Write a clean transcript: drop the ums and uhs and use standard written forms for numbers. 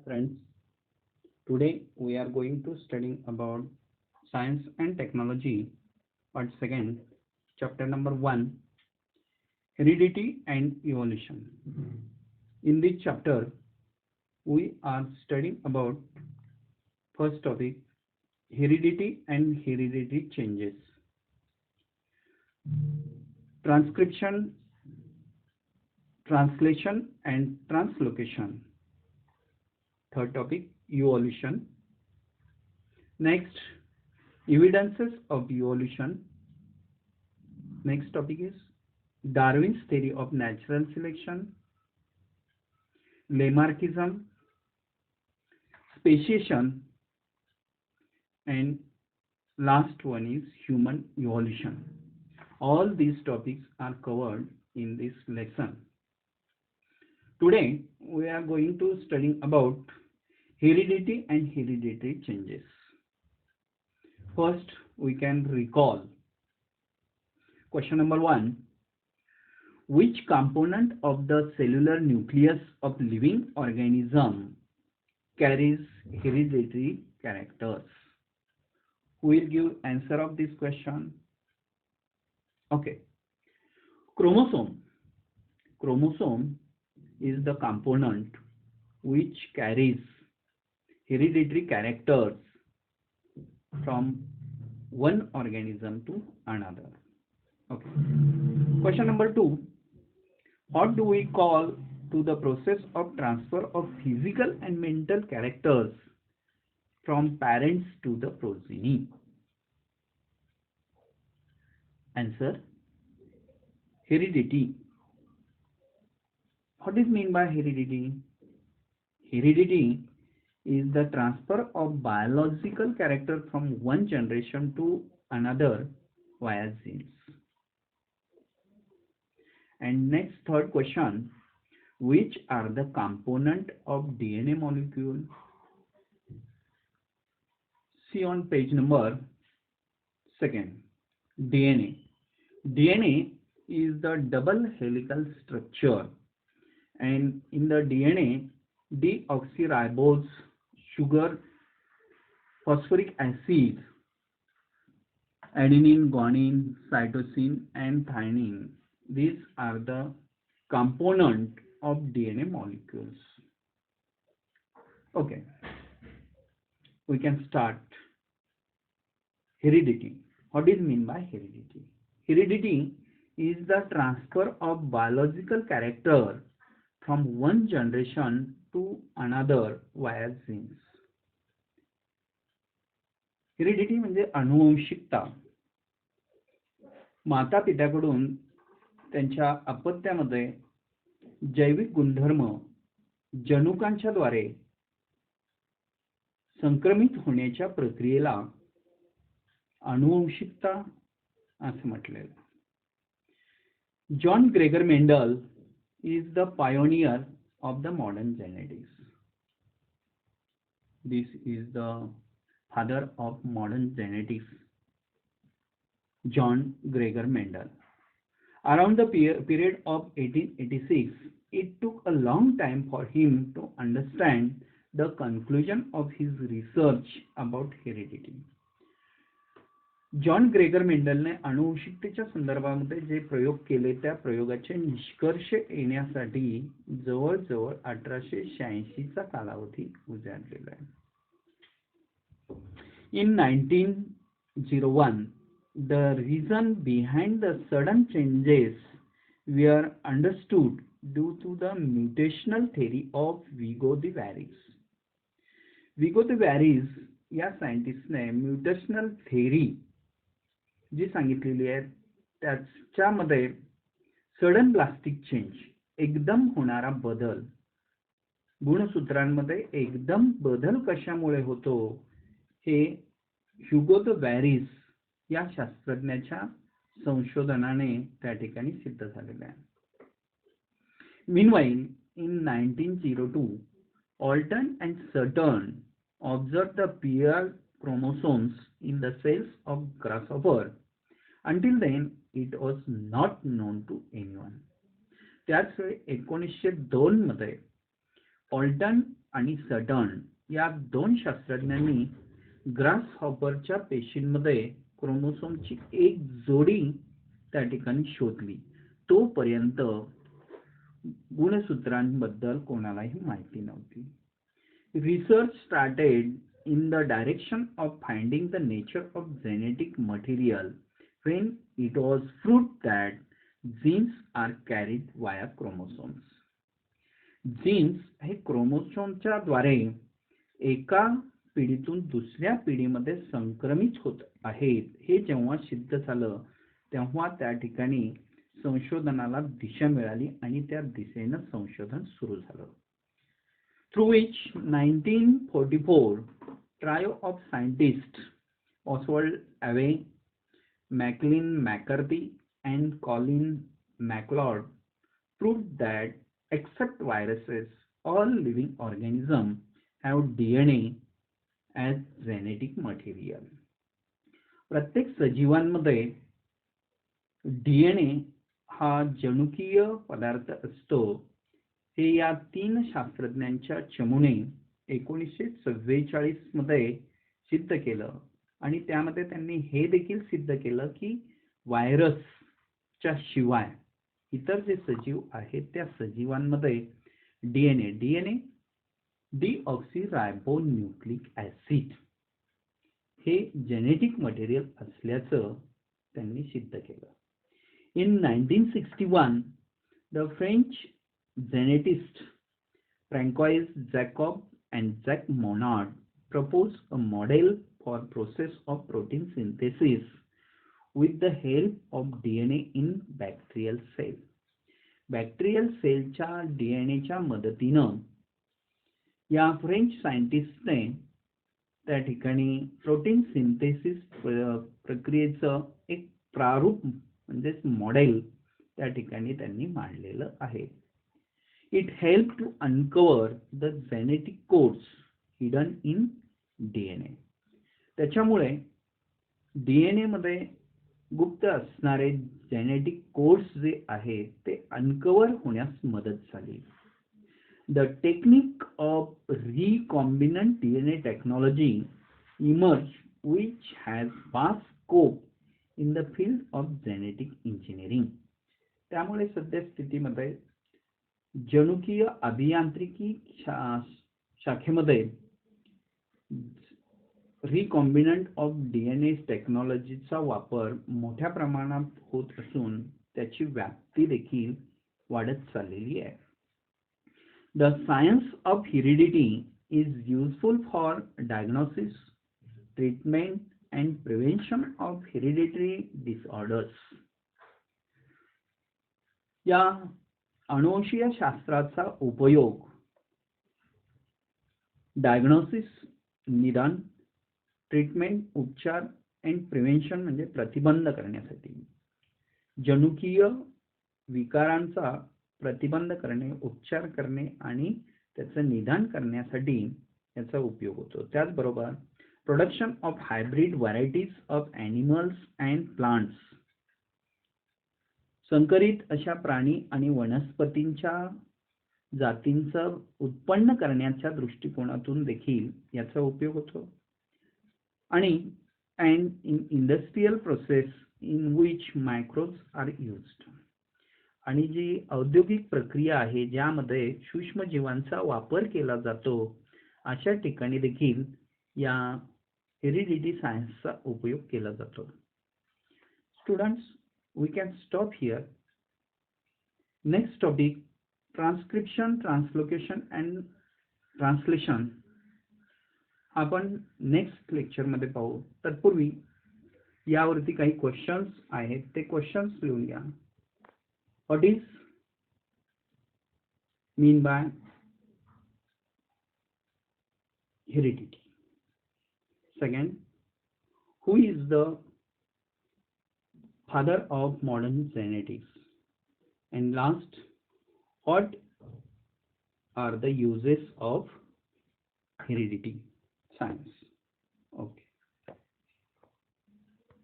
friends. Today we are going to study about science and technology, part second, chapter number 1, heredity and evolution. In this chapter, we are studying about first topic, heredity and heredity changes, transcription, translation and translocation. Third topic, evolution. Next, evidences of evolution. Next topic is Darwin's theory of natural selection, Lamarckism, speciation, and last one is human evolution. All these topics are covered in this lesson. Today we are going to study about heredity and hereditary changes. First, we can recall. Question number 1. Which component of the cellular nucleus of living organism carries hereditary characters? Who will give answer of this question? Okay. Chromosome. Chromosome is the component which carries hereditary characters from one organism to another. Okay. Question number 2. What do we call to the process of transfer of physical and mental characters from parents to the progeny? Answer: heredity. What is meant by heredity? Heredity is the transfer of biological character from one generation to another via genes. And next, third question, which are the component of DNA molecule? See on page number 2. DNA. DNA is the double helical structure, and in the DNA, deoxyribose, sugar, phosphoric acid, adenine, guanine, cytosine, and thymine. These are the component of DNA molecules. Okay, we can start. Heredity. What is meant by heredity? Heredity is the transfer of biological character from one generation to another via genes. Heredity म्हणजे अनुवंशिकता. माता पित्याकडून त्यांच्या अपत्यामध्ये जैविक गुणधर्म जनुकांच्या द्वारे संक्रमित होण्याच्या प्रक्रियेला अनुवंशिकता असे म्हटले. John Gregor Mendel is the pioneer of the modern genetics. This is the father of modern genetics, John Gregor Mendel. Around the period of 1886, it took a long time for him to understand the conclusion of his research about heredity. John Gregor मेंडलने अनुवंशिकतेच्या संदर्भामध्ये जे प्रयोग केले त्या प्रयोगाचे निष्कर्ष येण्यासाठी जवळजवळ 1886 चा कालावधी उजाडलेला आहे. In 1901, the reason behind the sudden changes were understood due to the mutational theory of Vigo de Varis. Vigo de Varis या सायंटिस्टने म्युटेशनल थेअरी जी सांगितलेली आहे त्याच्यामध्ये सडन प्लास्टिक चेंज, एकदम होणारा बदल, गुणसूत्रांमध्ये एकदम बदल कशामुळे होतो हे ह्युगो द वॅरिस या शास्त्रज्ञाच्या संशोधनाने त्या ठिकाणी सिद्ध झालेले आहे. Meanwhile, in 1902, Alton and Sutton observed the pair chromosomes in the cells of grasshopper. Until then, it was not known to anyone. त्याच वेळी 1902 मध्ये ऑल्टन आणि सटर्न या दोन शास्त्रज्ञांनी ग्रास हॉपरच्या पेशींमध्ये क्रोमोसोमची एक जोडी त्या ठिकाणी शोधली. तोपर्यंत गुणसूत्रांबद्दल कोणालाही माहिती नव्हती. Research started in the direction of finding the nature of genetic material when it was proved that genes are carried via chromosomes. Genes हे क्रोमोसोमच्या द्वारे एका पिढीतून दुसऱ्या पिढीमध्ये संक्रमित होत आहेत हे जेव्हा सिद्ध झालं तेव्हा त्या ठिकाणी संशोधनाला दिशा मिळाली आणि त्या दिशेनं संशोधन सुरू झालं. Through which 1944 trio of scientists Oswald Avey, Maclean McCarthy and Colin MacLeod proved that except viruses, all living organisms have DNA as genetic material. प्रत्येक सजीवांमध्ये डीएनए हा जनुकीय पदार्थ असतो हे या तीन शास्त्रज्ञांच्या चमूने 1944 मध्ये सिद्ध केलं. आणि त्यामध्ये त्यांनी हे देखील सिद्ध केलं की व्हायरसच्या शिवाय इतर जे सजीव आहेत त्या सजीवांमध्ये डीएनए डीऑक्सिरायबोन्यूक्लिक ऍसिड हे जेनेटिक मटेरियल असल्याचं त्यांनी सिद्ध केलं. इन 1961 the French geneticists Francois Jacob and Jacques Monod proposed a model for process of protein synthesis with the help of DNA in bacterial cell. Bacterial सेलच्या डीएनएच्या मदतीनं या फ्रेंच सायंटिस्टने त्या ठिकाणी प्रोटीन सिंथेसिस प्रक्रियेचं एक प्रारूप म्हणजेच मॉडेल त्या ठिकाणी त्यांनी मांडलेलं आहे. It helped to uncover the genetic codes hidden in DNA. त्याच्यामुळे डीएनए मध्ये गुप्त असणारे जेनेटिक कोड्स जे आहेत ते अनकवर होण्यास मदत झाली. The technique of recombinant DNA technology emerged, which has vast scope in the field of genetic engineering. त्यामुळे सध्या स्थितीमध्ये जनुकीय अभियांत्रिकी शाखेमध्ये रिकॉम्बिनंट ऑफ डीएनए टेक्नॉलॉजीचा वापर मोठ्या प्रमाणात होत असून त्याची व्याप्ती देखील वाढत चाललेली आहे. The science of heredity is useful for diagnosis, treatment and prevention of hereditary disorders. या अनुवंशीय शास्त्राचा उपयोग डायग्नोसिस निदान, ट्रीटमेंट उपचार अँड प्रिव्हेन्शन म्हणजे प्रतिबंध करण्यासाठी, जनुकीय विकारांचा प्रतिबंध करणे, उपचार करणे आणि त्याचं निदान करण्यासाठी याचा उपयोग होतो. त्याचबरोबर production of hybrid varieties of animals and plants, संकरित अशा प्राणी आणि वनस्पतींच्या जातींचं उत्पन्न करण्याच्या दृष्टिकोनातून देखील याचा उपयोग होतो. आणि and in industrial process in which microbes are used, आणि जी औद्योगिक प्रक्रिया आहे ज्यामध्ये सूक्ष्मजीवांचा वापर केला जातो अशा ठिकाणी देखील या हेरिडिटी सायन्सचा उपयोग केला जातो. Students, we can stop here. Next topic, transcription, translocation and translation आपण नेक्स्ट लेक्चर मध्ये पाहू. तत्पूर्वी यावरती काही क्वेश्चन्स आहेत ते क्वेश्चन्स लिहून घ्या. What is mean by heredity? Second, who is the father of modern genetics? And last, what are the uses of heredity science?